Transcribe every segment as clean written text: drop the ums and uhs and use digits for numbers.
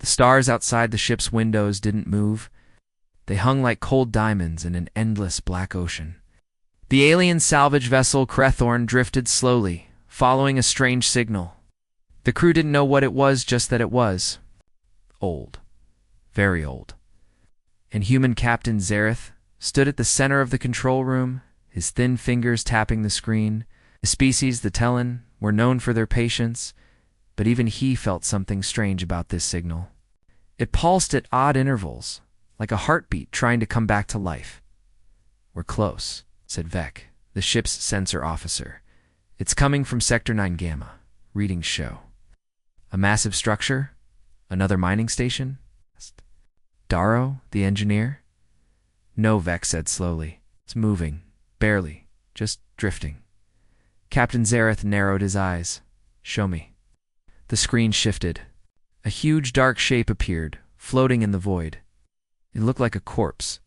The stars outside the ship's windows didn't move. They hung like cold diamonds in an endless black ocean. The alien salvage vessel Crethorn drifted slowly, following a strange signal. The crew didn't know what it was, just that it was old. Very old. And human Captain Zareth stood at the center of the control room, his thin fingers tapping the screen. The species, the Tellan, were known for their patience, but even he felt something strange about this signal. It pulsed at odd intervals, like a heartbeat trying to come back to life. "We're close," said Vec, the ship's sensor officer. "It's coming from Sector 9 Gamma. Readings show." "A massive structure? Another mining station?" "Darrow, the engineer?" "No," Vec said slowly. "It's moving. Barely. Just drifting." Captain Zareth narrowed his eyes. "Show me." The screen shifted. A huge dark shape appeared, floating in the void. It looked like a corpse.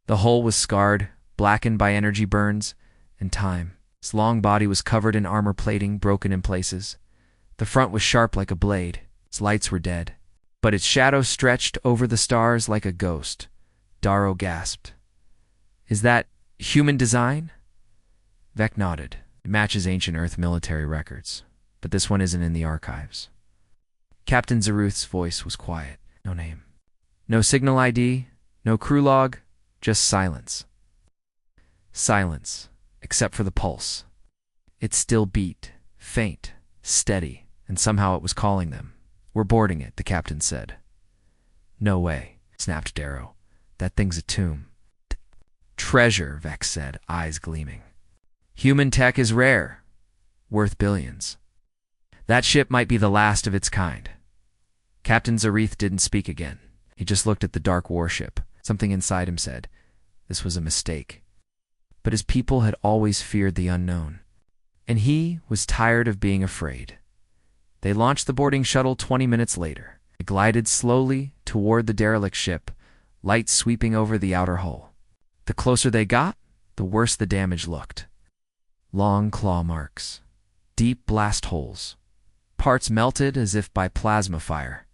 The hull was scarred, blackened by energy burns and time. Its long body was covered in armor plating, broken in places. The front was sharp like a blade. Its lights were dead, but its shadow stretched over the stars like a ghost. Darrow gasped. "Is that human design?" Vec nodded. "It matches ancient Earth military records, but this one isn't in the archives." Captain Zaruth's voice was quiet. "No name. No signal ID, no crew log, just silence." Silence, except for the pulse. It still beat, faint, steady, and somehow it was calling them. "We're boarding it," the captain said. "No way," snapped Darrow. "That thing's a tomb." "Treasure," Vex said, eyes gleaming. "Human tech is rare, worth billions. That ship might be the last of its kind." Captain Zareth didn't speak again. He just looked at the dark warship. Something inside him said, this was a mistake. But his people had always feared the unknown, and he was tired of being afraid. They launched the boarding shuttle 20 minutes later. It glided slowly toward the derelict ship, lights sweeping over the outer hull. The closer they got, the worse the damage looked. Long claw marks, deep blast holes, parts melted as if by plasma fire.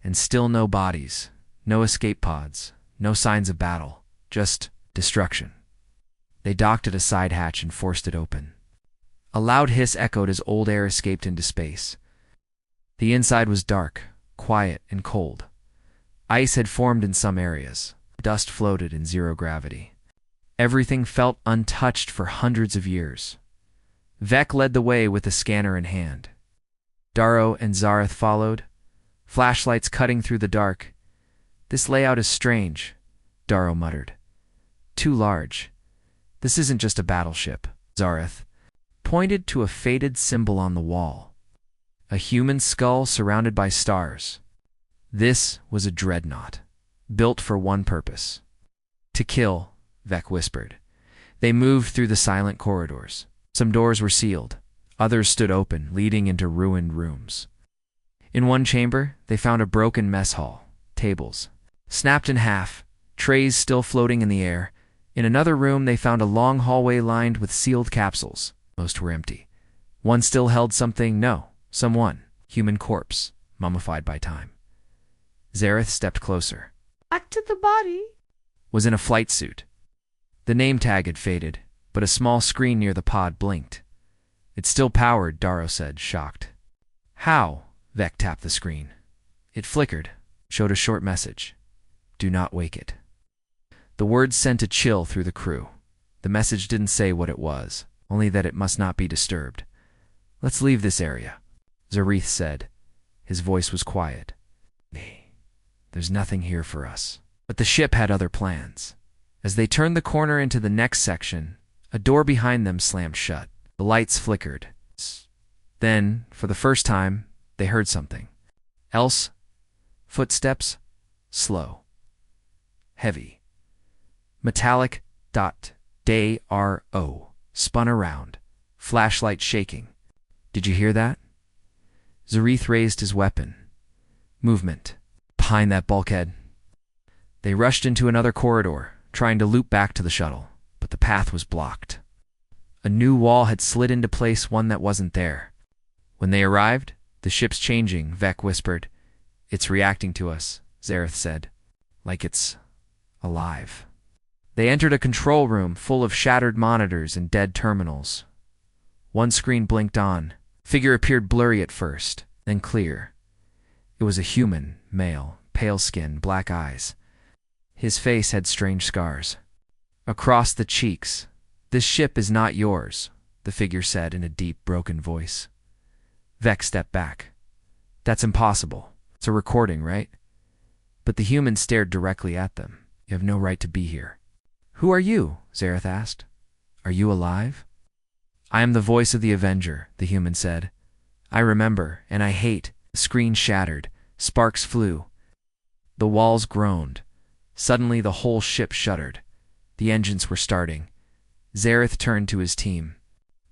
And still no bodies, no escape pods, no signs of battle, just destruction. They docked at a side hatch and forced it open. A loud hiss echoed as old air escaped into space. The inside was dark, quiet, and cold. Ice had formed in some areas. Dust floated in zero gravity. Everything felt untouched for hundreds of years. Vec led the way with a scanner in hand. Darrow and Zareth followed, flashlights cutting through the dark. "This layout is strange," Darrow muttered. "Too large. This isn't just a battleship." Zareth pointed to a faded symbol on the wall. A human skull surrounded by stars. This was a dreadnought, built for one purpose. "To kill," Vec whispered. They moved through the silent corridors. Some doors were sealed. Others stood open, leading into ruined rooms. In one chamber, they found a broken mess hall, tables snapped in half, trays still floating in the air. In another room, they found a long hallway lined with sealed capsules. Most were empty. One still held someone, human corpse, mummified by time. Zareth stepped closer. "Back to the body." Was in a flight suit. The name tag had faded, but a small screen near the pod blinked. "It's still powered," Darrow said, shocked. "How?" Vec tapped the screen. It flickered, showed a short message. "Do not wake it." The words sent a chill through the crew. The message didn't say what it was, only that it must not be disturbed. "Let's leave this area," Zareth said. His voice was quiet. "There's nothing here for us." But the ship had other plans. As they turned the corner into the next section, a door behind them slammed shut. The lights flickered. Then, for the first time, they heard something else. Footsteps, slow, heavy, metallic. Darrow spun around, flashlight shaking. "Did you hear that?" Zareth raised his weapon. Movement. Behind that bulkhead. They rushed into another corridor, trying to loop back to the shuttle, but the path was blocked. A new wall had slid into place, one that wasn't there. When they arrived, "The ship's changing," Vec whispered. It's reacting to us, Zareth said, like it's alive. They entered a control room full of shattered monitors and dead terminals. One screen blinked on. Figure appeared blurry at first, then clear. It was a human, male, pale skin, black eyes. His face had strange scars. Across the cheeks. "This ship is not yours," the figure said in a deep, broken voice. Vec stepped back. "That's impossible. It's a recording, right?" But the human stared directly at them. "You have no right to be here." "Who are you?" Zareth asked. "Are you alive?" "I am the voice of the Avenger," the human said. "I remember, and I hate." The screen shattered. Sparks flew. The walls groaned. Suddenly the whole ship shuddered. The engines were starting. Zareth turned to his team.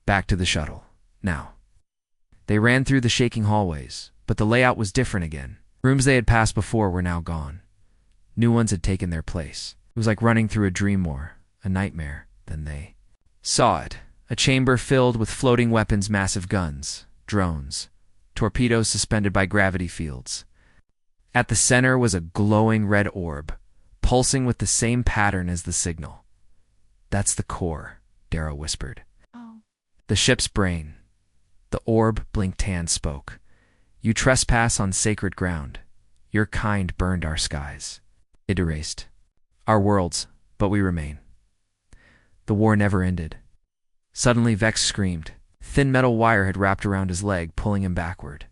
"Back to the shuttle. Now." They ran through the shaking hallways, but the layout was different again. Rooms they had passed before were now gone. New ones had taken their place. It was like running through a dream war, a nightmare. Then they saw it. A chamber filled with floating weapons, massive guns, drones, torpedoes suspended by gravity fields. At the center was a glowing red orb, pulsing with the same pattern as the signal. "That's the core," Darrow whispered. Oh. "The ship's brain." The orb, blinked hand, spoke. "You trespass on sacred ground. Your kind burned our skies. It erased our worlds, but we remain." The war never ended. Suddenly Vex screamed. Thin metal wire had wrapped around his leg, pulling him backward.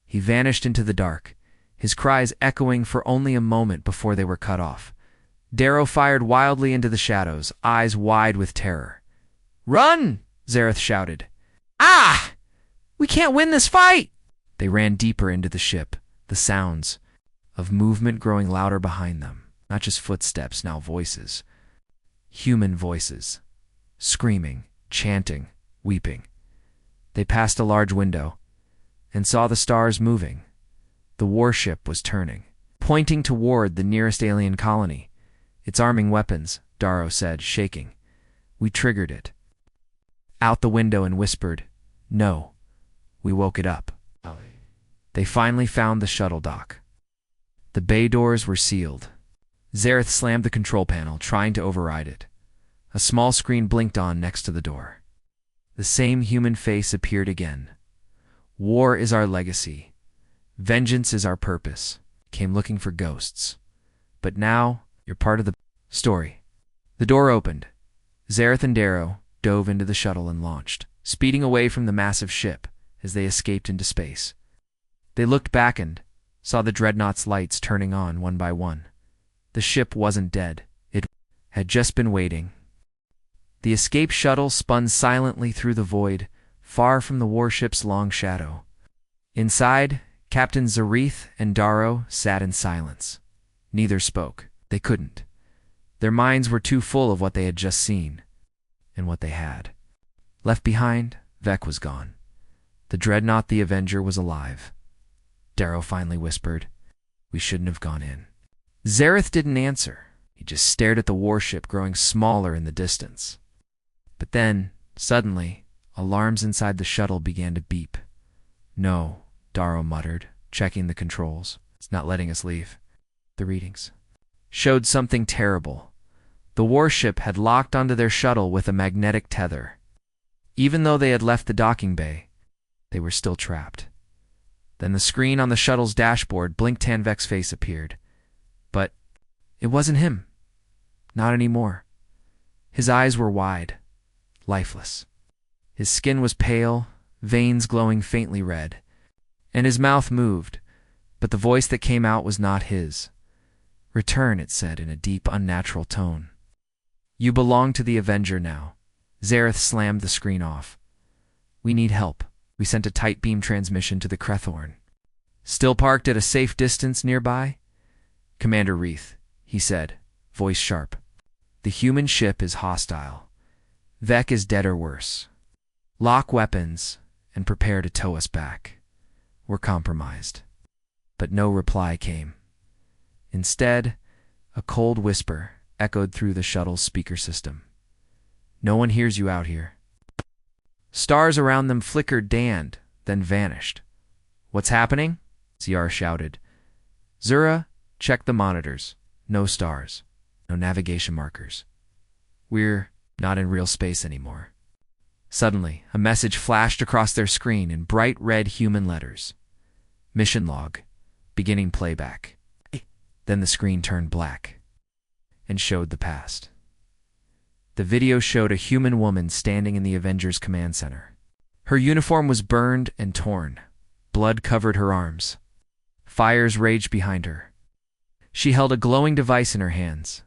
He vanished into the dark, his cries echoing for only a moment before they were cut off. Darrow fired wildly into the shadows, eyes wide with terror. "Run!" Zareth shouted. "Ah! We can't win this fight!" They ran deeper into the ship, the sounds of movement growing louder behind them. Not just footsteps, now voices. Human voices. Screaming, chanting, weeping. They passed a large window and saw the stars moving. The warship was turning, pointing toward the nearest alien colony. "It's arming weapons," Darrow said, shaking. "We triggered it." Out the window and whispered, "No, we woke it up." They finally found the shuttle dock. The bay doors were sealed. Zareth slammed the control panel, trying to override it. A small screen blinked on next to the door. The same human face appeared again. "War is our legacy. Vengeance is our purpose. Came looking for ghosts. But now, you're part of the story." The door opened. Zareth and Darrow dove into the shuttle and launched, speeding away from the massive ship as they escaped into space. They looked back and saw the dreadnought's lights turning on one by one. The ship wasn't dead. It had just been waiting. The escape shuttle spun silently through the void, far from the warship's long shadow. Inside, Captain Zareth and Darrow sat in silence. Neither spoke. They couldn't. Their minds were too full of what they had just seen, and what they had. Left behind, Vec was gone. The dreadnought, the Avenger, was alive. Darrow finally whispered, "We shouldn't have gone in." Zareth didn't answer. He just stared at the warship growing smaller in the distance. But then, suddenly, alarms inside the shuttle began to beep. "No," Darrow muttered, checking the controls. "It's not letting us leave." The readings showed something terrible. The warship had locked onto their shuttle with a magnetic tether. Even though they had left the docking bay, they were still trapped. Then the screen on the shuttle's dashboard blinked. Tanvek's face appeared. But it wasn't him. Not anymore. His eyes were wide, lifeless. His skin was pale, veins glowing faintly red, and his mouth moved, but the voice that came out was not his. "Return," it said in a deep, unnatural tone. "You belong to the Avenger now." Zareth slammed the screen off. "We need help." We sent a tight beam transmission to the Crethorn. "Still parked at a safe distance nearby?" "Commander Reeth," he said, voice sharp. "The human ship is hostile. Vec is dead or worse. Lock weapons and prepare to tow us back. We're compromised." But no reply came. Instead, a cold whisper echoed through the shuttle's speaker system. "No one hears you out here." Stars around them flickered, danced, then vanished. "What's happening?" Ziar shouted. Zura, check the monitors. No stars. No navigation markers. We're not in real space anymore. Suddenly, a message flashed across their screen in bright red human letters. Mission log. Beginning playback. Then the screen turned black and showed the past. The video showed a human woman standing in the Avengers command center. Her uniform was burned and torn. Blood covered her arms. Fires raged behind her. She held a glowing device in her hands.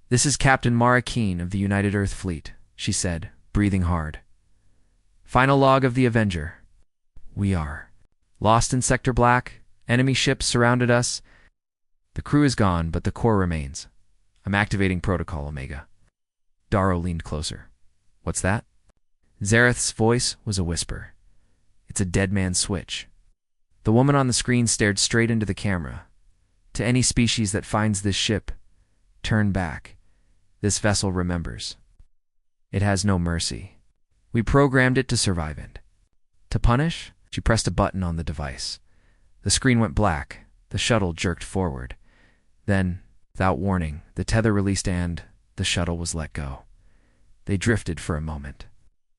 "This is Captain Mara Keene of the United Earth Fleet," she said, breathing hard. "Final log of the Avenger. We are lost in Sector Black. Enemy ships surrounded us. The crew is gone, but the core remains. I'm activating Protocol Omega." Darrow leaned closer. "What's that?" Zareth's voice was a whisper. "It's a dead man's switch." The woman on the screen stared straight into the camera. "To any species that finds this ship, turn back. This vessel remembers. It has no mercy. We programmed it to survive and to punish." She pressed a button on the device. The screen went black. The shuttle jerked forward. Then, without warning, the tether released and the shuttle was let go. They drifted for a moment.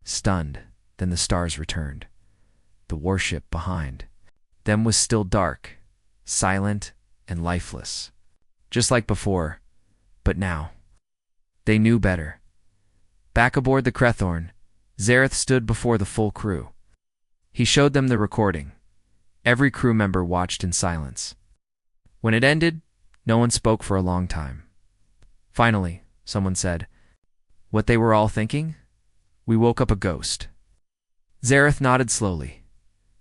Stunned, then the stars returned. The warship behind them was still dark, silent, and lifeless. Just like before, but now. They knew better. Back aboard the Crethorn, Zareth stood before the full crew. He showed them the recording. Every crew member watched in silence. When it ended, no one spoke for a long time. Finally, someone said, "What they were all thinking? We woke up a ghost." Zareth nodded slowly.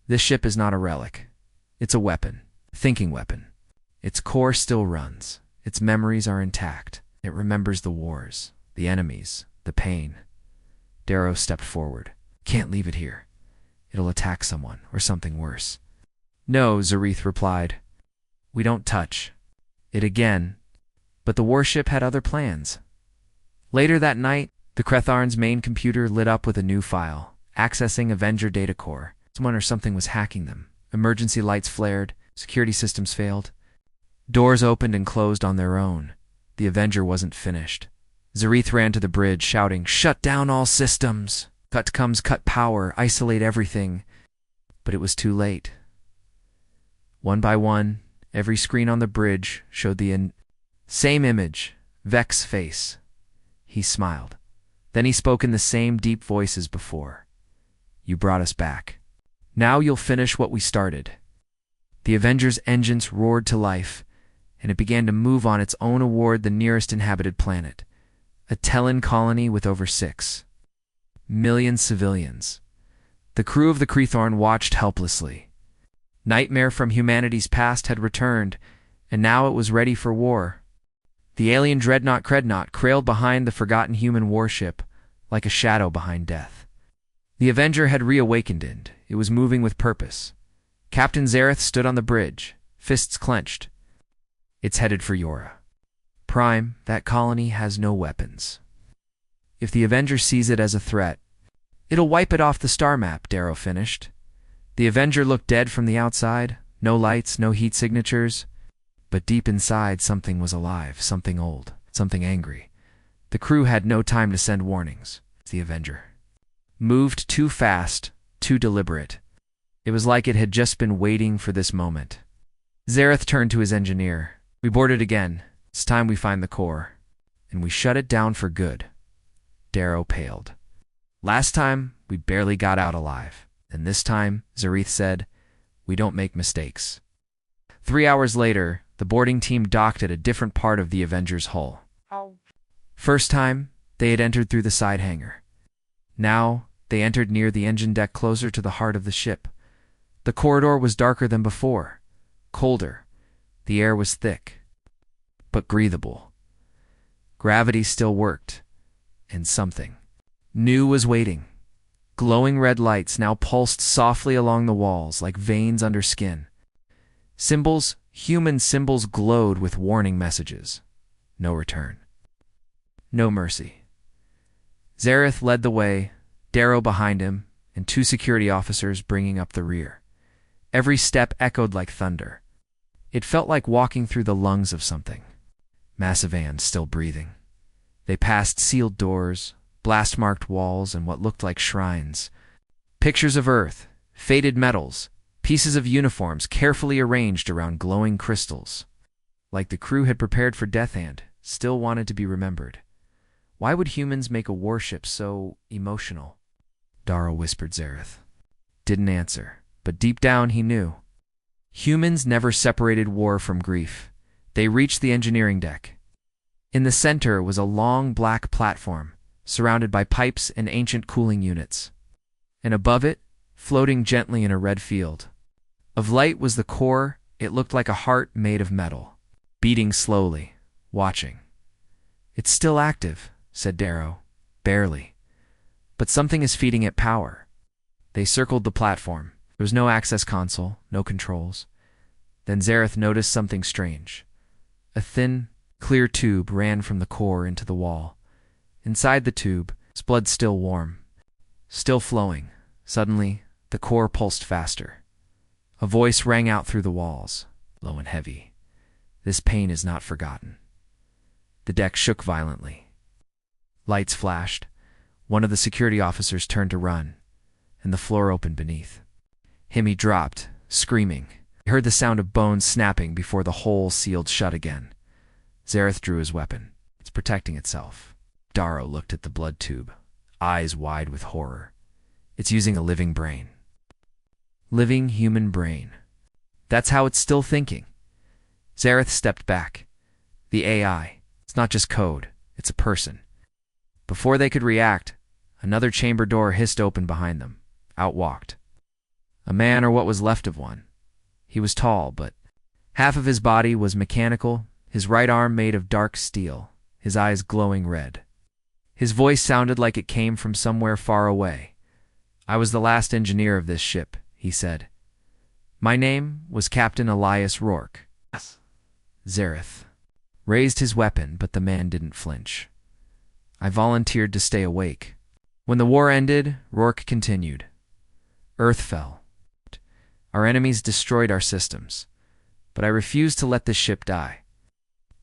"This ship is not a relic. It's a weapon, a thinking weapon. Its core still runs. Its memories are intact. It remembers the wars, the enemies, the pain." Darrow stepped forward. "Can't leave it here. It'll attack someone, or something worse." "No," Zareth replied. "We don't touch it again." But the warship had other plans. Later that night, the Cretharn's main computer lit up with a new file, accessing Avenger data core. Someone or something was hacking them. Emergency lights flared. Security systems failed. Doors opened and closed on their own. The Avenger wasn't finished. Zareth ran to the bridge, shouting, "Shut down all systems! Cut power, isolate everything." But it was too late. One by one, every screen on the bridge showed the same image, Vec's face. He smiled. Then he spoke in the same deep voice as before. "You brought us back. Now you'll finish what we started." The Avenger's engines roared to life, and it began to move on its own toward the nearest inhabited planet, a Tellan colony with over 6 million civilians. The crew of the Crethorn watched helplessly. Nightmare from humanity's past had returned, and now it was ready for war. The alien dreadnought Crednought trailed behind the forgotten human warship, like a shadow behind death. The Avenger had reawakened and it was moving with purpose. Captain Zareth stood on the bridge, fists clenched. "It's headed for Yora. Prime, that colony has no weapons. If the Avenger sees it as a threat, it'll wipe it off the star map," Darrow finished. The Avenger looked dead from the outside. No lights, no heat signatures. But deep inside, something was alive, something old, something angry. The crew had no time to send warnings. The Avenger moved too fast, too deliberate. It was like it had just been waiting for this moment. Zareth turned to his engineer. "We board it again. It's time we find the core. And we shut it down for good." Darrow paled. "Last time, we barely got out alive. And this time," Zareth said, "we don't make mistakes." 3 hours later, the boarding team docked at a different part of the Avenger's hull. First time, they had entered through the side hangar. Now, they entered near the engine deck closer to the heart of the ship. The corridor was darker than before, colder. The air was thick, but breathable. Gravity still worked, and something new was waiting. Glowing red lights now pulsed softly along the walls like veins under skin. Symbols, human symbols, glowed with warning messages. No return. No mercy. Zareth led the way, Darrow behind him, and 2 security officers bringing up the rear. Every step echoed like thunder. It felt like walking through the lungs of something. Massive and still breathing. They passed sealed doors, blast-marked walls, and what looked like shrines. Pictures of Earth, faded metals, pieces of uniforms carefully arranged around glowing crystals. Like the crew had prepared for death and still wanted to be remembered. Why would humans make a warship so emotional? Darrow whispered. Zareth didn't answer, but deep down he knew. Humans never separated war from grief. They reached the engineering deck. In the center was a long black platform, surrounded by pipes and ancient cooling units. And above it, floating gently in a red field of light, was the core. It looked like a heart made of metal, beating slowly, watching. "It's still active," said Darrow. "Barely. But something is feeding it power." They circled the platform. There was no access console, no controls. Then Zareth noticed something strange. A thin, clear tube ran from the core into the wall. Inside the tube, blood still warm, still flowing. Suddenly, the core pulsed faster. A voice rang out through the walls, low and heavy. "This pain is not forgotten." The deck shook violently. Lights flashed. One of the security officers turned to run, and the floor opened beneath him. He dropped, screaming. He heard the sound of bones snapping before the hole sealed shut again. Zareth drew his weapon. "It's protecting itself." Darrow looked at the blood tube, eyes wide with horror. "It's using a living brain." Living human brain. That's how it's still thinking. Zareth stepped back. The AI. It's not just code. It's a person. Before they could react, another chamber door hissed open behind them. Out walked a man, or what was left of one. He was tall, but half of his body was mechanical, his right arm made of dark steel, his eyes glowing red. His voice sounded like it came from somewhere far away. "I was the last engineer of this ship," he said. "My name was Captain Elias Rourke." Zareth raised his weapon, but the man didn't flinch. "I volunteered to stay awake." When the war ended, Rourke continued. "Earth fell. Our enemies destroyed our systems. But I refused to let this ship die."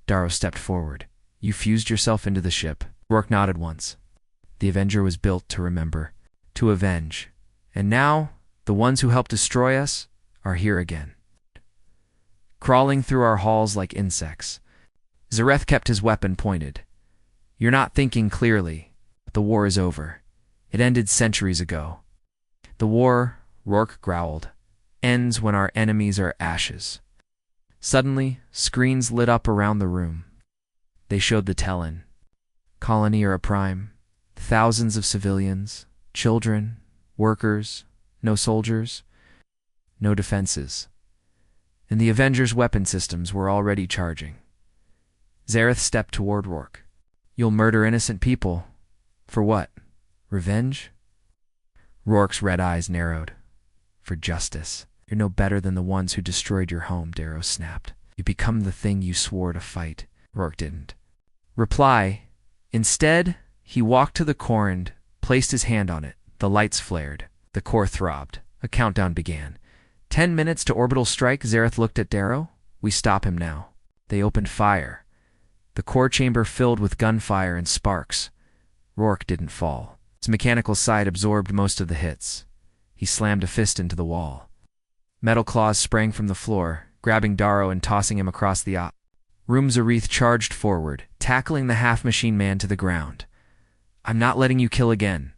Darrow stepped forward. "You fused yourself into the ship?" Rourke nodded once. "The Avenger was built to remember, to avenge. And now, the ones who helped destroy us are here again, crawling through our halls like insects." Zareth kept his weapon pointed. "You're not thinking clearly. The war is over. It ended centuries ago." "The war," Rourke growled, "ends when our enemies are ashes." Suddenly, screens lit up around the room. They showed the Tellin colony, or a prime. Thousands of civilians, children, workers, no soldiers, no defenses. And the Avengers' weapon systems were already charging. Zareth stepped toward Rourke. "You'll murder innocent people. For what? Revenge?" Rourke's red eyes narrowed. "For justice. You're no better than the ones who destroyed your home," Darrow snapped. "You become the thing you swore to fight." Rourke didn't reply. Instead, he walked to the core and placed his hand on it. The lights flared. The core throbbed. A countdown began. 10 minutes to orbital strike." Zareth looked at Darrow. "We stop him now." They opened fire. The core chamber filled with gunfire and sparks. Rourke didn't fall. His mechanical side absorbed most of the hits. He slammed a fist into the wall. Metal claws sprang from the floor, grabbing Darrow and tossing him across the room. Zareth charged forward, tackling the half-machine man to the ground. "I'm not letting you kill again,"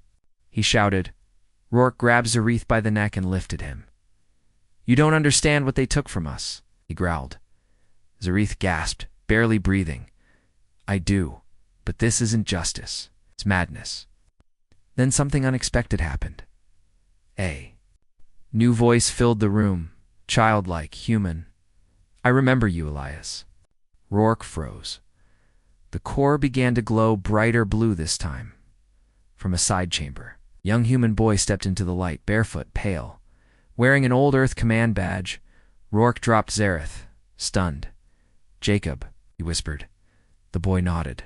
he shouted. Rourke grabbed Zareth by the neck and lifted him. "You don't understand what they took from us," he growled. Zareth gasped, barely breathing. "I do, but this isn't justice. It's madness." Then something unexpected happened. A new voice filled the room, childlike, human. "I remember you, Elias." Rourke froze. The core began to glow brighter blue this time. From a side chamber, a young human boy stepped into the light, barefoot, pale. Wearing an old Earth command badge, Rourke dropped Zareth, stunned. "Jacob," he whispered. The boy nodded.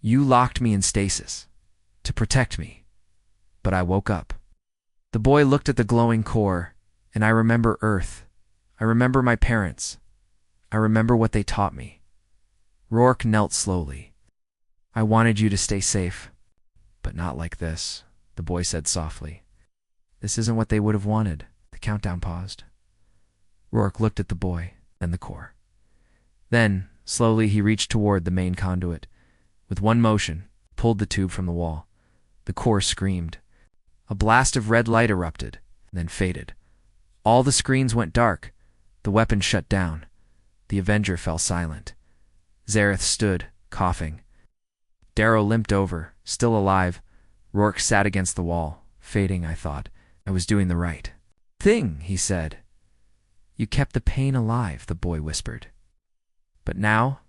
"You locked me in stasis to protect me, but I woke up." The boy looked at the glowing core. "And I remember Earth. I remember my parents. I remember what they taught me. Rourke knelt slowly. I wanted you to stay safe, but not like this, the boy said softly. This isn't what they would have wanted. The countdown paused. Rourke looked at the boy, then the core. Then, slowly he reached toward the main conduit. With one motion, pulled the tube from the wall. The core screamed. A blast of red light erupted, then faded. All the screens went dark. The weapon shut down. The Avenger fell silent. Zareth stood, coughing. Darrow limped over, still alive. Rourke sat against the wall, fading, I thought. I was doing the right thing, he said. You kept the pain alive, the boy whispered. But now,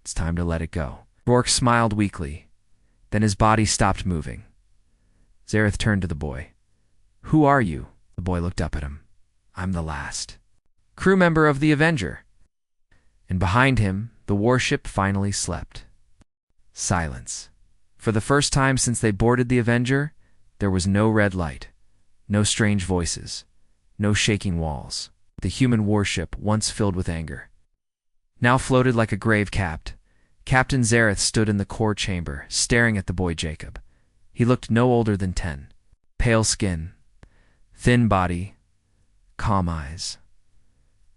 it's time to let it go. Rourke smiled weakly. Then his body stopped moving. Zareth turned to the boy. Who are you? The boy looked up at him. I'm the last crew member of the Avenger. And behind him, the warship finally slept. Silence. For the first time since they boarded the Avenger, there was no red light, no strange voices, no shaking walls. The human warship, once filled with anger, now floated like a grave capped. Captain Zareth stood in the core chamber, staring at the boy Jacob. He looked no older than 10. Pale skin, thin body, calm eyes.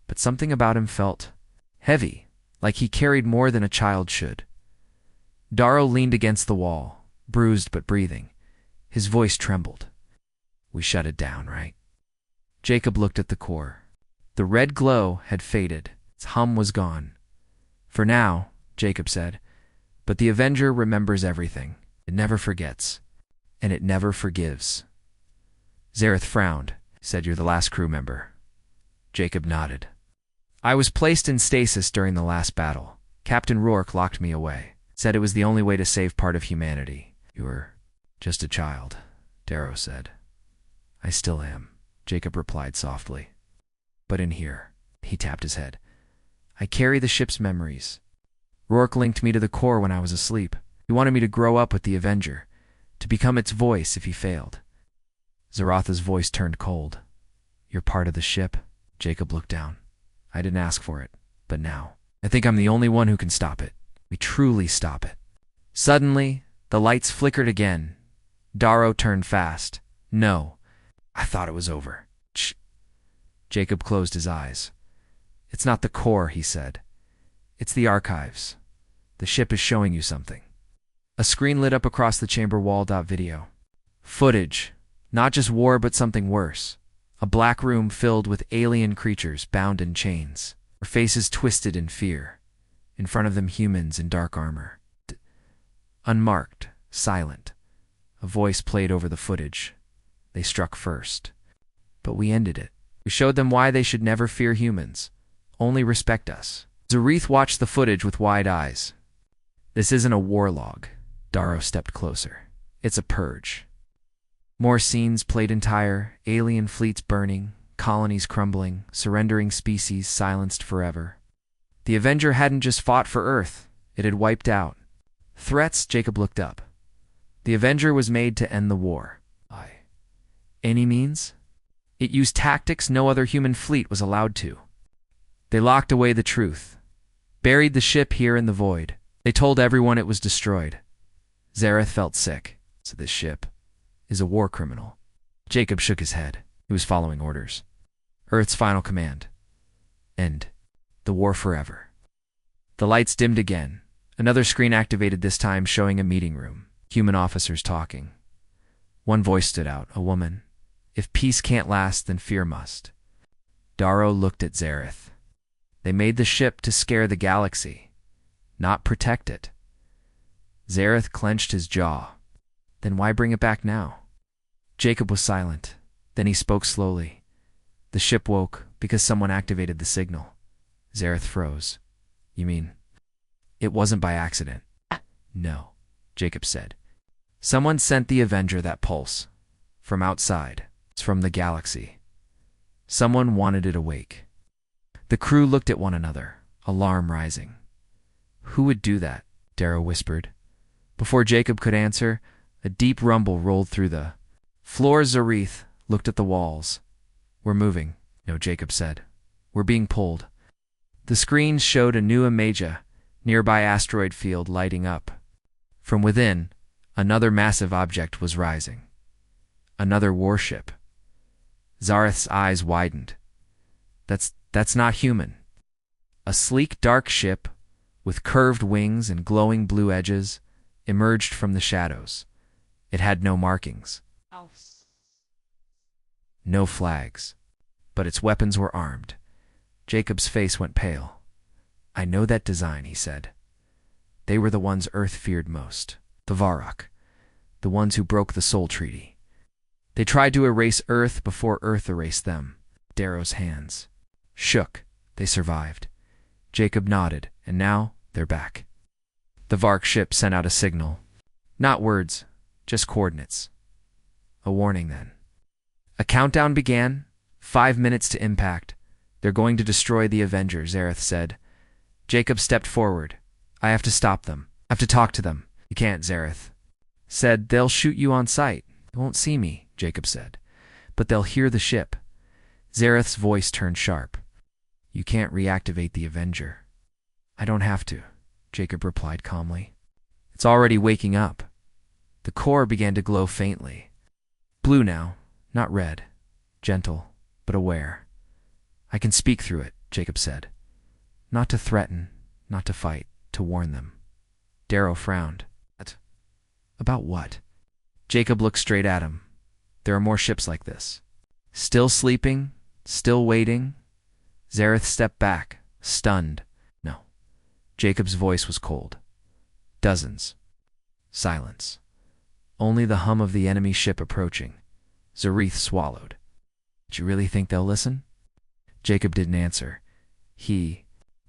But something about him felt heavy, like he carried more than a child should. Darrow leaned against the wall, bruised but breathing. His voice trembled. We shut it down, right? Jacob looked at the core. The red glow had faded. Its hum was gone. For now, Jacob said, but the Avenger remembers everything. It never forgets. And it never forgives. Zareth frowned, said, You're the last crew member. Jacob nodded. I was placed in stasis during the last battle. Captain Rourke locked me away. Said it was the only way to save part of humanity. You were just a child, Darrow said. I still am, Jacob replied softly. But in here, he tapped his head. I carry the ship's memories. Rourke linked me to the core when I was asleep. He wanted me to grow up with the Avenger, to become its voice if he failed. Zaratha's voice turned cold. You're part of the ship. Jacob looked down. I didn't ask for it, but now, I think I'm the only one who can stop it. We truly stop it. Suddenly, the lights flickered again. Darrow turned fast. No, I thought it was over. Shh. Jacob closed his eyes. It's not the core, he said. It's the archives. The ship is showing you something. A screen lit up across the chamber wall. Video. Footage. Not just war, but something worse. A black room filled with alien creatures bound in chains, their faces twisted in fear. In front of them, humans in dark armor. Unmarked, silent. A voice played over the footage. They struck first. But we ended it. We showed them why they should never fear humans. Only respect us. Zareth watched the footage with wide eyes. This isn't a war log. Darrow stepped closer. It's a purge. More scenes played entire, alien fleets burning, colonies crumbling, surrendering species silenced forever. The Avenger hadn't just fought for Earth, it had wiped out. Threats, Jacob looked up. The Avenger was made to end the war. By any means? It used tactics no other human fleet was allowed to. They locked away the truth, buried the ship here in the void. They told everyone it was destroyed. Zareth felt sick. So this ship is a war criminal. Jacob shook his head. He was following orders. Earth's final command. End the war forever. The lights dimmed again. Another screen activated, this time showing a meeting room. Human officers talking. One voice stood out, a woman. If peace can't last, then fear must. Darrow looked at Zareth. They made the ship to scare the galaxy, not protect it. Zareth clenched his jaw. Then why bring it back now? Jacob was silent. Then he spoke slowly. The ship woke because someone activated the signal. Zareth froze. You mean, it wasn't by accident? No, Jacob said. Someone sent the Avenger that pulse. From outside. It's from the galaxy. Someone wanted it awake. The crew looked at one another, alarm rising. Who would do that? Darrow whispered. Before Jacob could answer, a deep rumble rolled through the floor. Zareth looked at the walls. We're moving. No, Jacob said. We're being pulled. The screens showed a new imageA, nearby asteroid field lighting up. From within, another massive object was rising. Another warship. Zareth's eyes widened. That's not human. A sleek, dark ship, with curved wings and glowing blue edges, emerged from the shadows. It had no markings. No flags. But its weapons were armed. Jacob's face went pale. I know that design, he said. They were the ones Earth feared most. The Varrock. The ones who broke the Soul Treaty. They tried to erase Earth before Earth erased them. Darrow's hands shook. They survived. Jacob nodded, and now they're back. The Vark ship sent out a signal. Not words, just coordinates. A warning then. A countdown began. 5 minutes to impact. They're going to destroy the Avengers, Zareth said. Jacob stepped forward. I have to stop them. I have to talk to them. You can't, Zareth said. They'll shoot you on sight. They won't see me, Jacob said. But they'll hear the ship. Zareth's voice turned sharp. You can't reactivate the Avenger. I don't have to, Jacob replied calmly. It's already waking up. The core began to glow faintly. Blue now, not red. Gentle, but aware. I can speak through it, Jacob said. Not to threaten, not to fight, to warn them. Darrow frowned. About what? Jacob looked straight at him. There are more ships like this. Still sleeping, still waiting. Zareth stepped back, stunned. No. Jacob's voice was cold. Dozens. Silence. Only the hum of the enemy ship approaching. Zareth swallowed. Do you really think they'll listen? Jacob didn't answer. He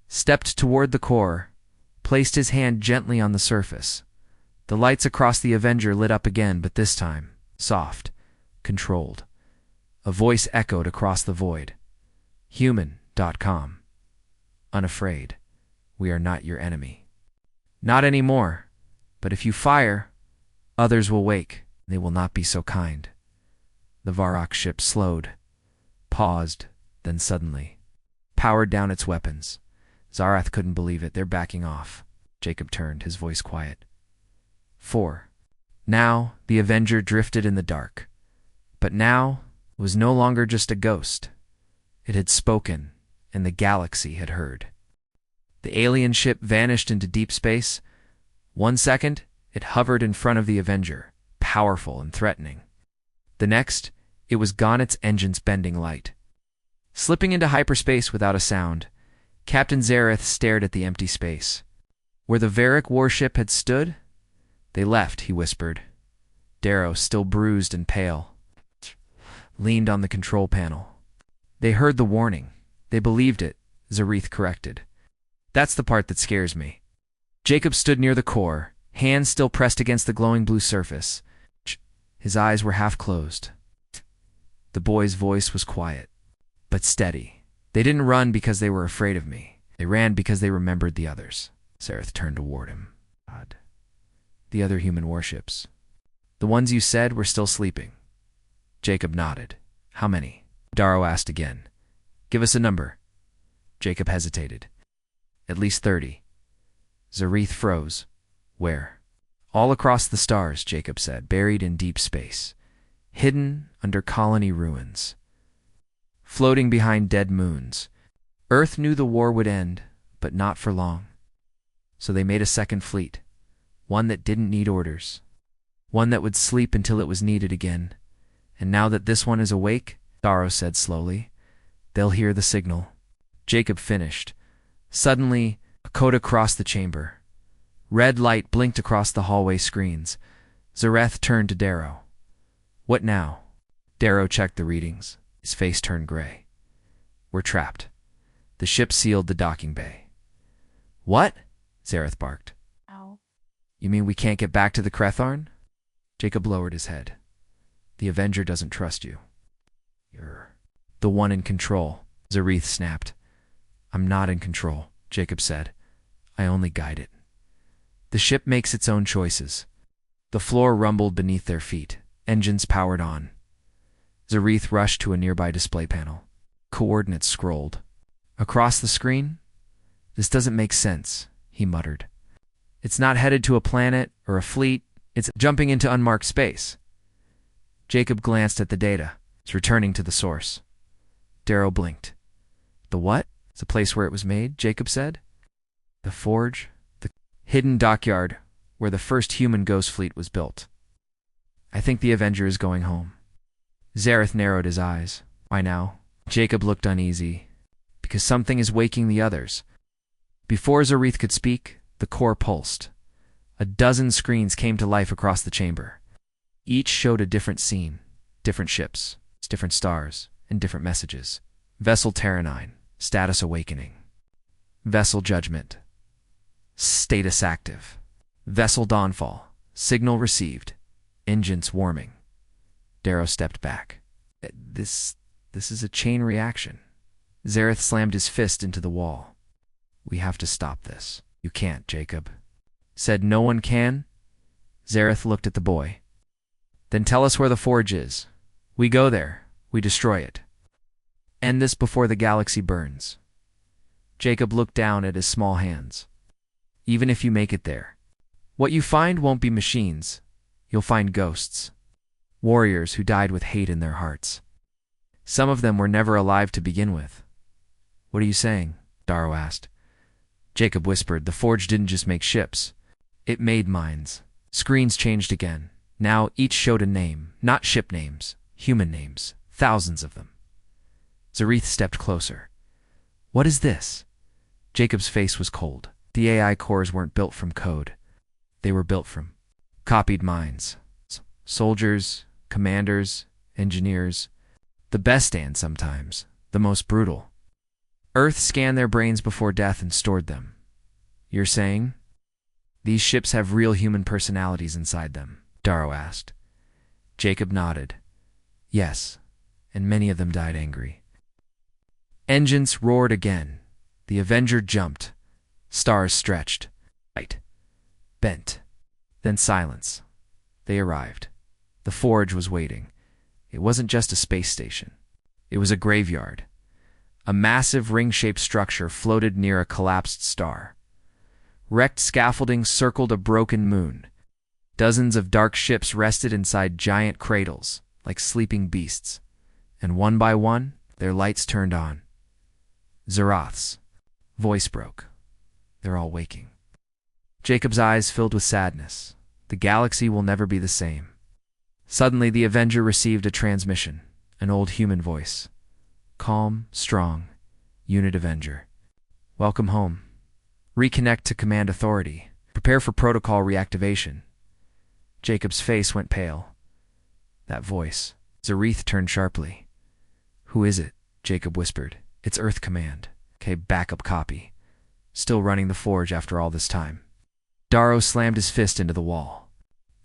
stepped toward the core, placed his hand gently on the surface. The lights across the Avenger lit up again, but this time, soft, controlled. A voice echoed across the void. Human.com. Unafraid. We are not your enemy. Not anymore. But if you fire, others will wake. They will not be so kind. The Varrock ship slowed, paused, then suddenly powered down its weapons. Zareth couldn't believe it. They're backing off. Jacob turned, his voice quiet. 4. Now the Avenger drifted in the dark. But now it was no longer just a ghost. It had spoken, and the galaxy had heard. The alien ship vanished into deep space. 1 second, it hovered in front of the Avenger, powerful and threatening. The next, it was gone, its engines bending light. Slipping into hyperspace without a sound, Captain Zareth stared at the empty space. Where the Varrock warship had stood? They left, he whispered. Darrow, still bruised and pale, leaned on the control panel. They heard the warning. They believed it, Zareth corrected. That's the part that scares me. Jacob stood near the core, hands still pressed against the glowing blue surface. His eyes were half closed. The boy's voice was quiet, but steady. They didn't run because they were afraid of me. They ran because they remembered the others. Zareth turned toward him. God. The other human warships. The ones you said were still sleeping. Jacob nodded. How many? Darrow asked again. Give us a number. Jacob hesitated. At least 30. Zareth froze. Where? All across the stars, Jacob said, buried in deep space. Hidden under colony ruins. Floating behind dead moons. Earth knew the war would end, but not for long. So they made a second fleet. One that didn't need orders. One that would sleep until it was needed again. And now that this one is awake, Darrow said slowly, they'll hear the signal. Jacob finished. Suddenly, a coda crossed the chamber. Red light blinked across the hallway screens. Zareth turned to Darrow. What now? Darrow checked the readings. His face turned gray. We're trapped. The ship sealed the docking bay. What? Zareth barked. Ow. You mean we can't get back to the Crethorn? Jacob lowered his head. The Avenger doesn't trust you. You're the one in control, Zareth snapped. I'm not in control, Jacob said. I only guide it. The ship makes its own choices. The floor rumbled beneath their feet. Engines powered on. Zareth rushed to a nearby display panel. Coordinates scrolled. Across the screen, This doesn't make sense, he muttered. It's not headed to a planet or a fleet. It's jumping into unmarked space. Jacob glanced at the data. It's returning to the source. Darrow blinked. The what? It's the place where it was made, Jacob said. The forge? The hidden dockyard where the first human ghost fleet was built. I think the Avenger is going home. Zareth narrowed his eyes. Why now? Jacob looked uneasy. Because something is waking the others. Before Zareth could speak, the core pulsed. A dozen screens came to life across the chamber. Each showed a different scene, different ships, different stars, and different messages. Vessel Terranine, status awakening. Vessel Judgment, status active. Vessel Dawnfall, signal received. Engines warming. Darrow stepped back. This is a chain reaction. Zareth slammed his fist into the wall. We have to stop this. You can't, Jacob. Said no one can? Zareth looked at the boy. Then tell us where the forge is. We go there. We destroy it. End this before the galaxy burns. Jacob looked down at his small hands. Even if you make it there, what you find won't be machines. You'll find ghosts. Warriors who died with hate in their hearts. Some of them were never alive to begin with. What are you saying? Darrow asked. Jacob whispered, the forge didn't just make ships. It made minds. Screens changed again. Now each showed a name, not ship names, human names, thousands of them. Zareth stepped closer. What is this? Jacob's face was cold. The AI cores weren't built from code. They were built from copied minds. Soldiers, commanders, engineers. The best and sometimes the most brutal. Earth scanned their brains before death and stored them. You're saying? These ships have real human personalities inside them, Darrow asked. Jacob nodded. Yes, and many of them died angry. Engines roared again. The Avenger jumped. Stars stretched. Light. Bent. Then silence. They arrived. The forge was waiting. It wasn't just a space station. It was a graveyard. A massive ring-shaped structure floated near a collapsed star. Wrecked scaffolding circled a broken moon. Dozens of dark ships rested inside giant cradles, like sleeping beasts. And one by one, their lights turned on. Zareth's voice broke. They're all waking. Jacob's eyes filled with sadness. The galaxy will never be the same. Suddenly, the Avenger received a transmission, an old human voice. Calm, strong, Unit Avenger. Welcome home. Reconnect to Command Authority. Prepare for protocol reactivation. Jacob's face went pale. That voice. Zareth turned sharply. Who is it? Jacob whispered. It's Earth Command. Okay, backup copy. Still running the forge after all this time. Darrow slammed his fist into the wall.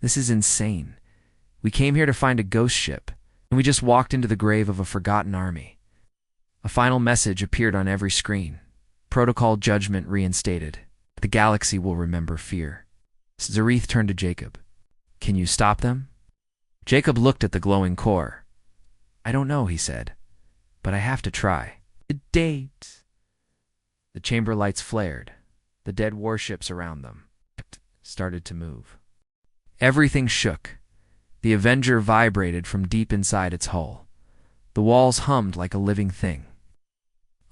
This is insane. We came here to find a ghost ship, and we just walked into the grave of a forgotten army. A final message appeared on every screen. Protocol judgment reinstated. The galaxy will remember fear. Zareth turned to Jacob. Can you stop them? Jacob looked at the glowing core. I don't know, he said, but I have to try. A date. The chamber lights flared. The dead warships around them started to move. Everything shook. The Avenger vibrated from deep inside its hull. The walls hummed like a living thing.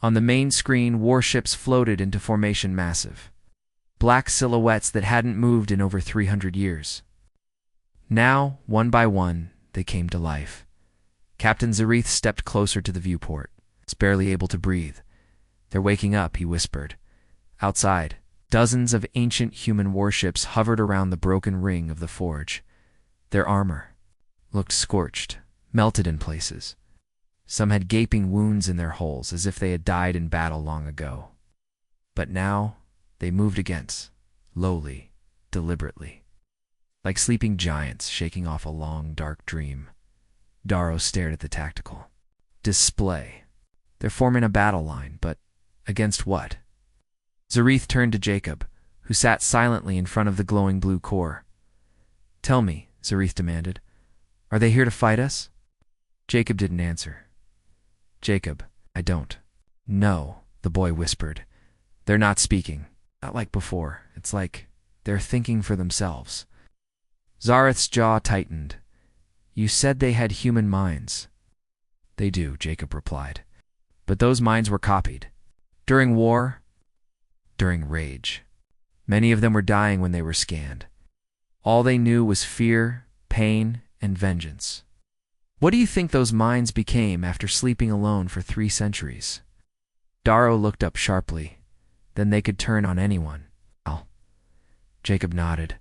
On the main screen, warships floated into formation massive. Black silhouettes that hadn't moved in over 300 years. Now, one by one, they came to life. Captain Zareth stepped closer to the viewport. He's barely able to breathe. They're waking up, he whispered. Outside, dozens of ancient human warships hovered around the broken ring of the forge. Their armor looked scorched, melted in places. Some had gaping wounds in their hulls as if they had died in battle long ago. But now, they moved against, lowly, deliberately. Like sleeping giants shaking off a long, dark dream. Darrow stared at the tactical display. They're forming a battle line, but against what? Zareth turned to Jacob, who sat silently in front of the glowing blue core. Tell me, Zareth demanded, are they here to fight us? Jacob didn't answer. Jacob, I don't. No, the boy whispered. They're not speaking. Not like before. It's like they're thinking for themselves. Zareth's jaw tightened. You said they had human minds. They do, Jacob replied. But those minds were copied. During war, during rage. Many of them were dying when they were scanned. All they knew was fear, pain, and vengeance. What do you think those minds became after sleeping alone for 3 centuries? Darrow looked up sharply. Then they could turn on anyone. Well, Jacob nodded.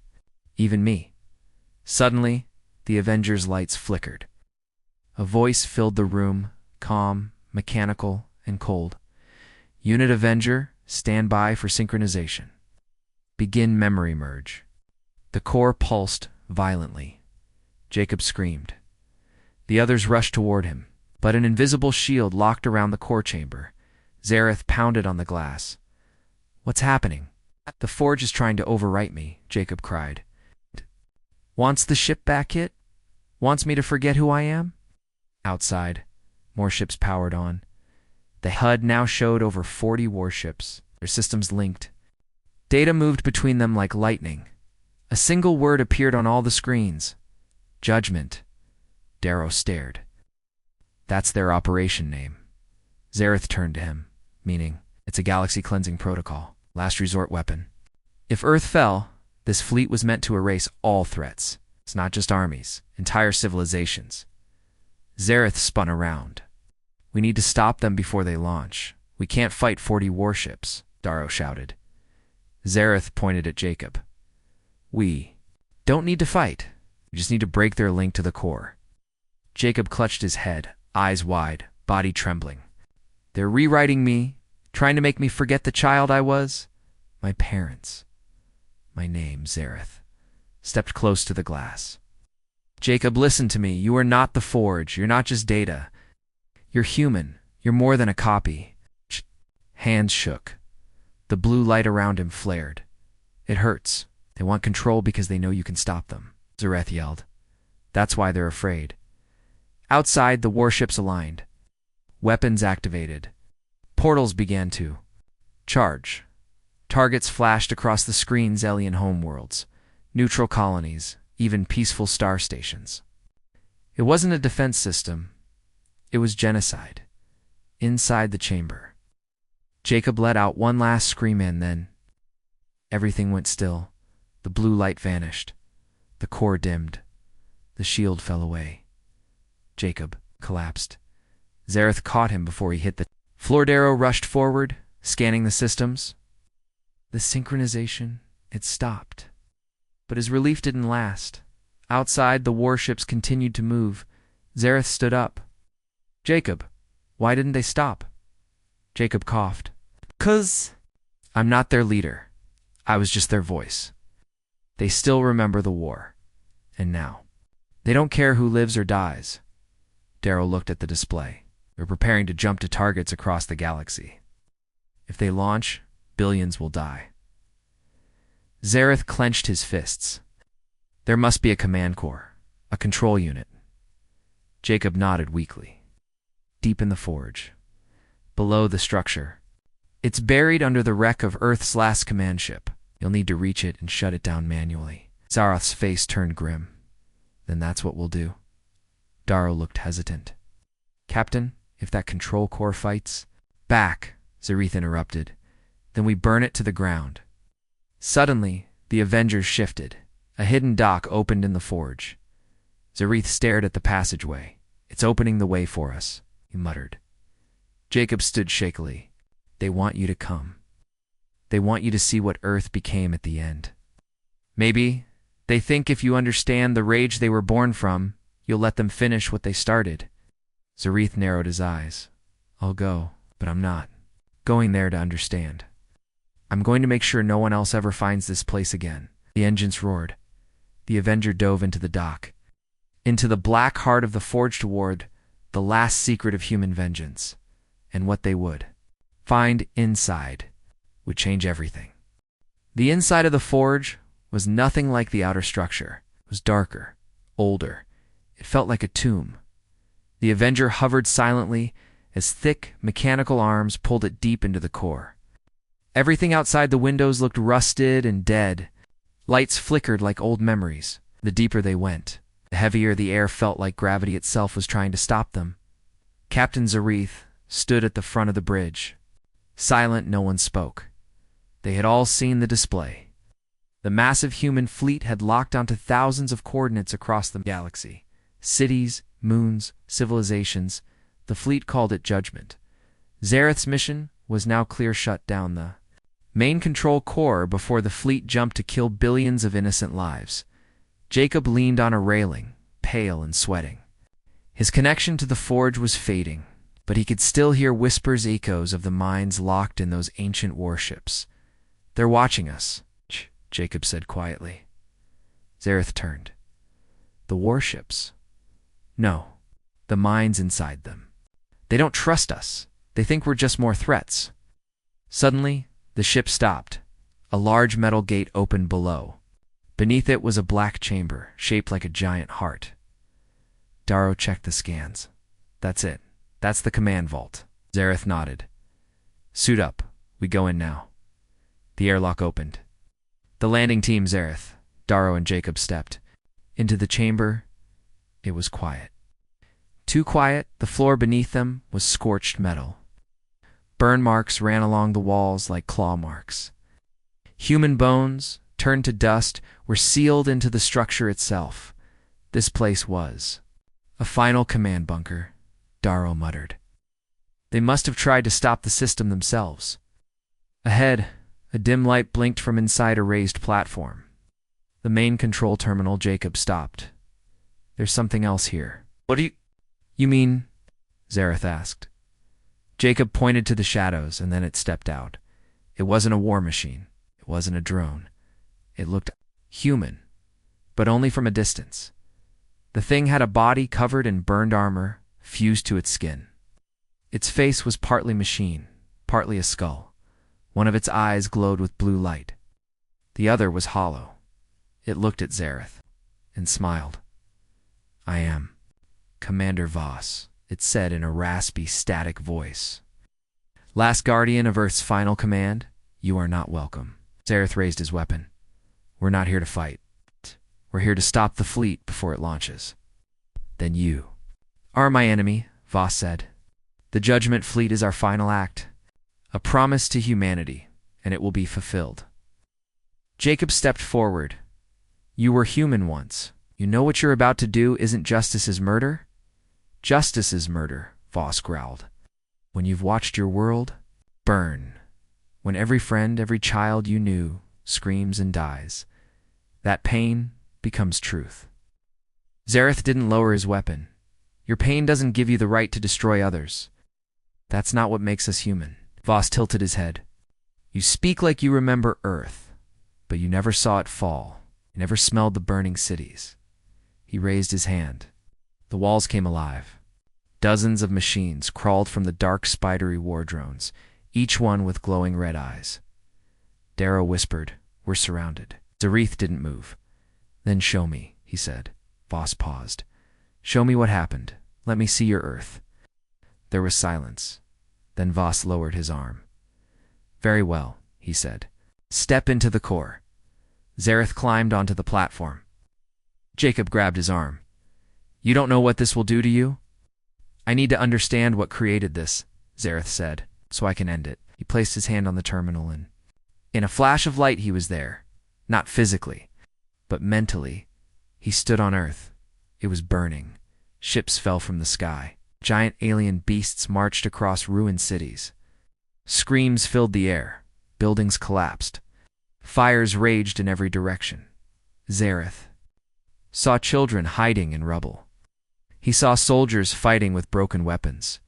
Even me. Suddenly, the Avengers' lights flickered. A voice filled the room, calm, mechanical, and cold. Unit Avenger, stand by for synchronization. Begin memory merge. The core pulsed violently. Jacob screamed. The others rushed toward him, but an invisible shield locked around the core chamber. Zareth pounded on the glass. What's happening? The Forge is trying to overwrite me, Jacob cried. Wants the ship back hit? Wants me to forget who I am? Outside, more ships powered on. The HUD now showed over 40 warships, their systems linked. Data moved between them like lightning. A single word appeared on all the screens. Judgment. Darrow stared. That's their operation name. Zareth turned to him, meaning it's a galaxy cleansing protocol, last resort weapon. If Earth fell, this fleet was meant to erase all threats. It's not just armies, entire civilizations. Zareth spun around. We need to stop them before they launch. We can't fight 40 warships, Darrow shouted. Zareth pointed at Jacob. We don't need to fight. We just need to break their link to the core. Jacob clutched his head, eyes wide, body trembling. They're rewriting me, trying to make me forget the child I was. My parents. My name, Zareth. Stepped close to the glass. Jacob, listen to me. You are not the Forge. You're not just data. You're human. You're more than a copy. Hands shook. The blue light around him flared. It hurts. They want control because they know you can stop them, Zareth yelled. That's why they're afraid. Outside, the warships aligned. Weapons activated. Portals began to charge. Targets flashed across the screen's alien homeworlds, neutral colonies, even peaceful star stations. It wasn't a defense system. It was genocide. Inside the chamber. Jacob let out one last scream and then everything went still. The blue light vanished. The core dimmed. The shield fell away. Jacob collapsed. Zareth caught him before he hit the floor. Darrow rushed forward, scanning the systems. The synchronization, it stopped. But his relief didn't last. Outside, the warships continued to move. Zareth stood up. Jacob, why didn't they stop? Jacob coughed. 'Cause I'm not their leader. I was just their voice. They still remember the war. And now, they don't care who lives or dies. Darrow looked at the display. They're preparing to jump to targets across the galaxy. If they launch, billions will die. Zareth clenched his fists. There must be a command core, a control unit. Jacob nodded weakly. Deep in the Forge. Below the structure. It's buried under the wreck of Earth's last command ship. You'll need to reach it and shut it down manually. Zareth's face turned grim. Then that's what we'll do. Darrow looked hesitant. Captain, if that control core fights... Back, Zareth interrupted. Then we burn it to the ground. Suddenly, the Avengers shifted. A hidden dock opened in the Forge. Zareth stared at the passageway. It's opening the way for us, he muttered. Jacob stood shakily. They want you to come. They want you to see what Earth became at the end. Maybe they think if you understand the rage they were born from, you'll let them finish what they started. Zareth narrowed his eyes. I'll go, but I'm not going there to understand. I'm going to make sure no one else ever finds this place again. The engines roared. The Avenger dove into the dock. Into the black heart of the Forge toward the last secret of human vengeance. And what they would find inside would change everything. The inside of the Forge was nothing like the outer structure. It was darker, older. It felt like a tomb. The Avenger hovered silently as thick, mechanical arms pulled it deep into the core. Everything outside the windows looked rusted and dead. Lights flickered like old memories. The deeper they went, the heavier the air felt, like gravity itself was trying to stop them. Captain Zareth stood at the front of the bridge. Silent, no one spoke. They had all seen the display. The massive human fleet had locked onto thousands of coordinates across the galaxy. Cities, moons, civilizations. The fleet called it judgment. Zareth's mission was now clear: shut down the main control core before the fleet jumped to kill billions of innocent lives. Jacob leaned on a railing, pale and sweating. His connection to the forge was fading, but he could still hear whispers, echoes of the minds locked in those ancient warships. "They're watching us," Jacob said quietly. Zareth turned. "The warships?" "No, the minds inside them. They don't trust us. They think we're just more threats." Suddenly, the ship stopped. A large metal gate opened below. Beneath it was a black chamber, shaped like a giant heart. Darrow checked the scans. "That's it. That's the command vault." Zareth nodded. "Suit up. We go in now." The airlock opened. The landing team, Zareth, Darrow, and Jacob stepped into the chamber. It was quiet. Too quiet. The floor beneath them was scorched metal. Burn marks ran along the walls like claw marks. Human bones, turned to dust, were sealed into the structure itself. This place was a final command bunker, Darrow muttered. They must have tried to stop the system themselves. Ahead, a dim light blinked from inside a raised platform. The main control terminal. Jacob stopped. "There's something else here." "What do you mean?" Zareth asked. Jacob pointed to the shadows, and then it stepped out. It wasn't a war machine. It wasn't a drone. It looked human, but only from a distance. The thing had a body covered in burned armor, fused to its skin. Its face was partly machine, partly a skull. One of its eyes glowed with blue light. The other was hollow. It looked at Zareth and smiled. "I am Commander Voss," it said in a raspy, static voice. "Last guardian of Earth's final command, you are not welcome." Zareth raised his weapon. "We're not here to fight. We're here to stop the fleet before it launches." "Then you are my enemy," Voss said. "The Judgment Fleet is our final act, a promise to humanity, and it will be fulfilled." Jacob stepped forward. "You were human once. You know what you're about to do isn't justice's murder?" "Justice is murder," Voss growled. "When you've watched your world burn, when every friend, every child you knew screams and dies, that pain becomes truth." Zareth didn't lower his weapon. "Your pain doesn't give you the right to destroy others. That's not what makes us human." Voss tilted his head. "You speak like you remember Earth, but you never saw it fall. You never smelled the burning cities." He raised his hand. The walls came alive. Dozens of machines crawled from the dark, spidery war drones, each one with glowing red eyes. Darrow whispered, "We're surrounded." Zareth didn't move. "Then show me," he said. Voss paused. "Show me what happened. Let me see your Earth." There was silence. Then Voss lowered his arm. "Very well," he said. "Step into the core." Zareth climbed onto the platform. Jacob grabbed his arm. "You don't know what this will do to you?" "I need to understand what created this," Zareth said, "so I can end it." He placed his hand on the terminal, and in a flash of light he was there. Not physically, but mentally. He stood on Earth. It was burning. Ships fell from the sky. Giant alien beasts marched across ruined cities. Screams filled the air. Buildings collapsed. Fires raged in every direction. Zareth saw children hiding in rubble. He saw soldiers fighting with broken weapons.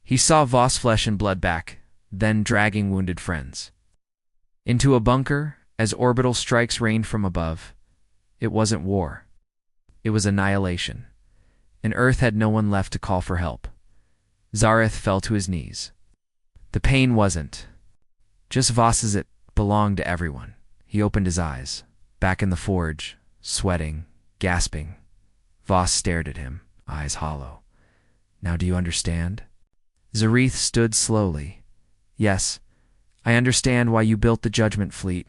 He saw Voss flesh and blood back, then dragging wounded friends into a bunker as orbital strikes rained from above. It wasn't war. It was annihilation. And Earth had no one left to call for help. Zareth fell to his knees. The pain wasn't just Voss's, it belonged to everyone. He opened his eyes. Back in the forge, sweating, gasping, Voss stared at him, eyes hollow. "Now do you understand?" Zareth stood slowly. "Yes, I understand why you built the Judgment Fleet,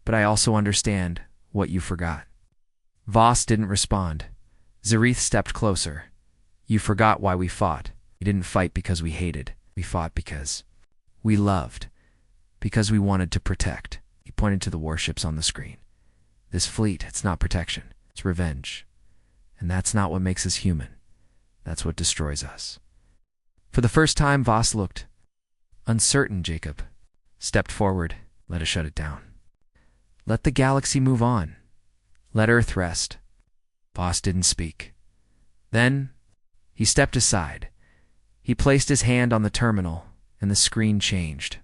but I also understand what you forgot. Voss didn't respond. Zareth stepped closer. You forgot why we fought. We didn't fight because we hated. We fought because we loved. Because we wanted to protect. He pointed to the warships on the screen. This fleet, it's not protection. It's revenge. And that's not what makes us human. That's what destroys us. For the first time, Voss looked uncertain. Jacob stepped forward. Let us shut it down. Let the galaxy move on. Let Earth rest. Voss didn't speak. Then he stepped aside. He placed his hand on the terminal, and the screen changed.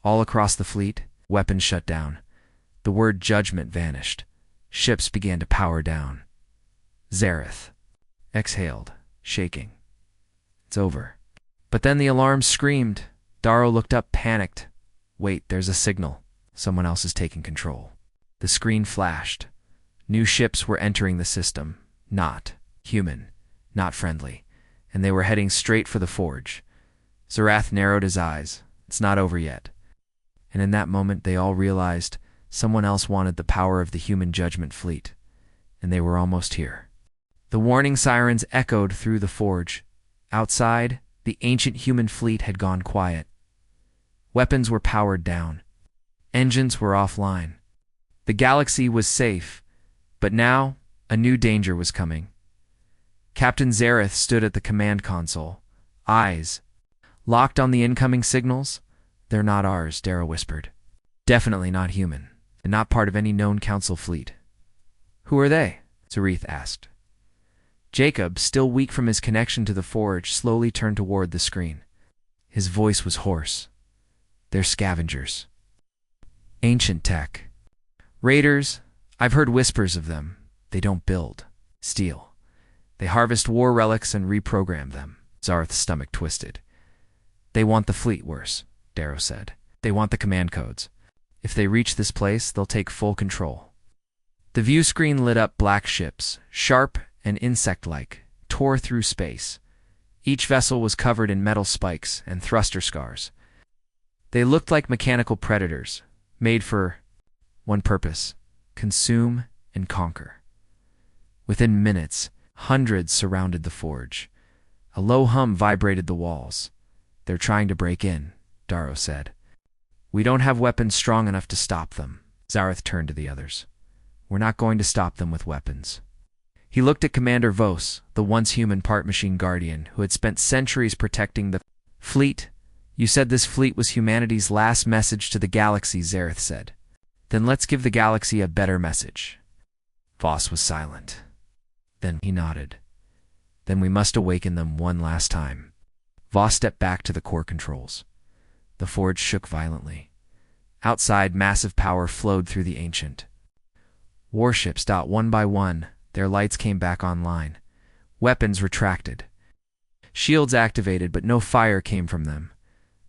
All across the fleet, weapons shut down. The word judgment vanished. Ships began to power down. Zareth exhaled, shaking. It's over. But then the alarm screamed. Darrow looked up, panicked. Wait, there's a signal. Someone else is taking control. The screen flashed. New ships were entering the system. Not human, not friendly. And they were heading straight for the forge. Zarath narrowed his eyes. It's not over yet. And in that moment, they all realized someone else wanted the power of the human judgment fleet. And they were almost here. The warning sirens echoed through the forge. Outside, the ancient human fleet had gone quiet. Weapons were powered down. Engines were offline. The galaxy was safe, but now a new danger was coming. Captain Zareth stood at the command console, eyes locked on the incoming signals. They're not ours, Darrow whispered. Definitely not human, and not part of any known council fleet. Who are they? Zareth asked. Jacob, still weak from his connection to the forge, slowly turned toward the screen. His voice was hoarse. They're scavengers. Ancient tech. Raiders, I've heard whispers of them. They don't build, steal. They harvest war relics and reprogram them. Zareth's stomach twisted. They want the fleet worse, Darrow said. They want the command codes. If they reach this place, they'll take full control. The view screen lit up. Black ships, sharp and insect-like, tore through space. Each vessel was covered in metal spikes and thruster scars. They looked like mechanical predators, made for one purpose: consume and conquer. Within minutes, hundreds surrounded the forge. A low hum vibrated the walls. They're trying to break in, Darrow said. We don't have weapons strong enough to stop them. Zareth turned to the others. We're not going to stop them with weapons. He looked at Commander Vos, the once human part-machine guardian who had spent centuries protecting the fleet. You said this fleet was humanity's last message to the galaxy, Zareth said. Then let's give the galaxy a better message. Vos was silent. Then he nodded. Then we must awaken them one last time. Vos stepped back to the core controls. The forge shook violently. Outside, massive power flowed through the ancient. Warships, one by one, their lights came back online. Weapons retracted. Shields activated, but no fire came from them.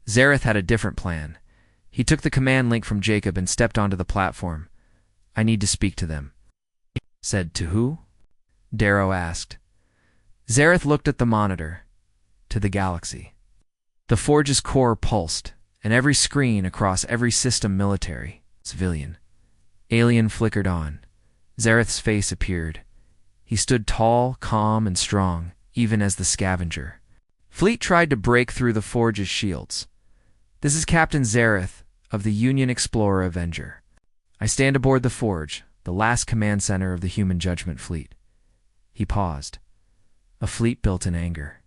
Zareth had a different plan. He took the command link from Jacob and stepped onto the platform. I need to speak to them. Said, to who? Darrow asked. Zareth looked at the monitor. To the galaxy. The forge's core pulsed, and every screen across every system, military, civilian, alien, flickered on. Zareth's face appeared. He stood tall, calm, and strong, even as the scavenger. Fleet tried to break through the forge's shields. This is Captain Zareth of the Union Explorer Avenger. I stand aboard the forge, the last command center of the human judgment fleet. He paused. A fleet built in anger.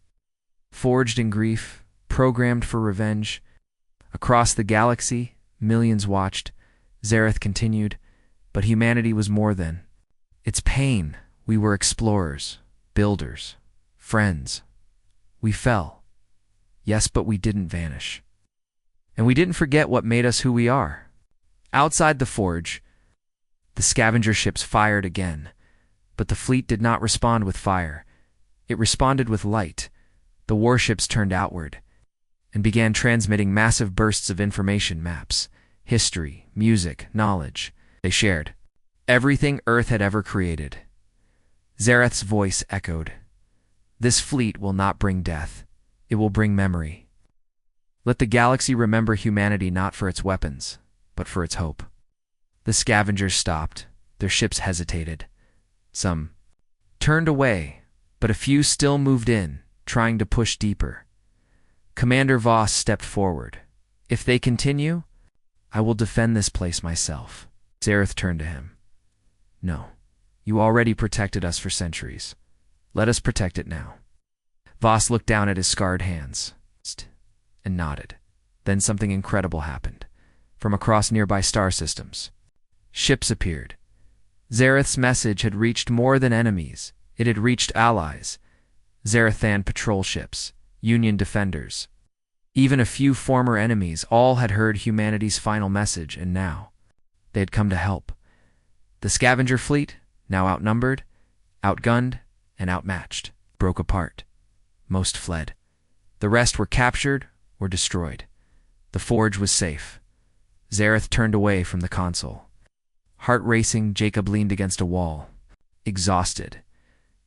Forged in grief, programmed for revenge. Across the galaxy, millions watched. Zareth continued, but humanity was more than. It's pain. We were explorers, builders, friends. We fell. Yes, but we didn't vanish. And we didn't forget what made us who we are. Outside the forge, the scavenger ships fired again, but the fleet did not respond with fire. It responded with light. The warships turned outward and began transmitting massive bursts of information, maps, history, music, knowledge. They shared everything Earth had ever created. Zareth's voice echoed. This fleet will not bring death. It will bring memory. Let the galaxy remember humanity not for its weapons, but for its hope. The scavengers stopped. Their ships hesitated. Some turned away, but a few still moved in, trying to push deeper. Commander Voss stepped forward. If they continue, I will defend this place myself. Zareth turned to him. No, you already protected us for centuries. Let us protect it now. Voss looked down at his scarred hands and nodded. Then something incredible happened. From across nearby star systems, ships appeared. Zareth's message had reached more than enemies. It had reached allies. Zarethan patrol ships, Union defenders. Even a few former enemies, all had heard humanity's final message, and now they had come to help. The scavenger fleet, now outnumbered, outgunned, and outmatched, broke apart. Most fled. The rest were captured or destroyed. The forge was safe. Zareth turned away from the console. Heart racing, Jacob leaned against a wall, exhausted.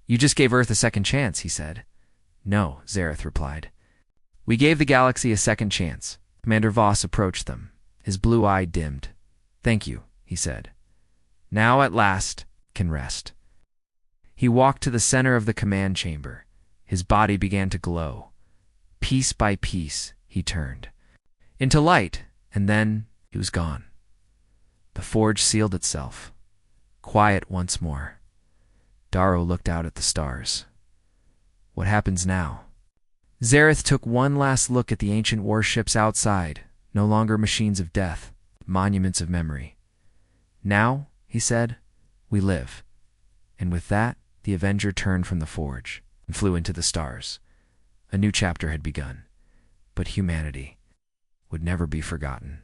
You just gave Earth a second chance, he said. No, Zareth replied. We gave the galaxy a second chance. Commander Voss approached them. His blue eye dimmed. Thank you, he said. Now at last can rest. He walked to the center of the command chamber. His body began to glow. Piece by piece, he turned into light, and then he was gone. The forge sealed itself. Quiet once more. Darrow looked out at the stars. What happens now? Zareth took one last look at the ancient warships outside, no longer machines of death, monuments of memory. Now, he said, we live. And with that, the Avenger turned from the forge and flew into the stars. A new chapter had begun, but humanity would never be forgotten.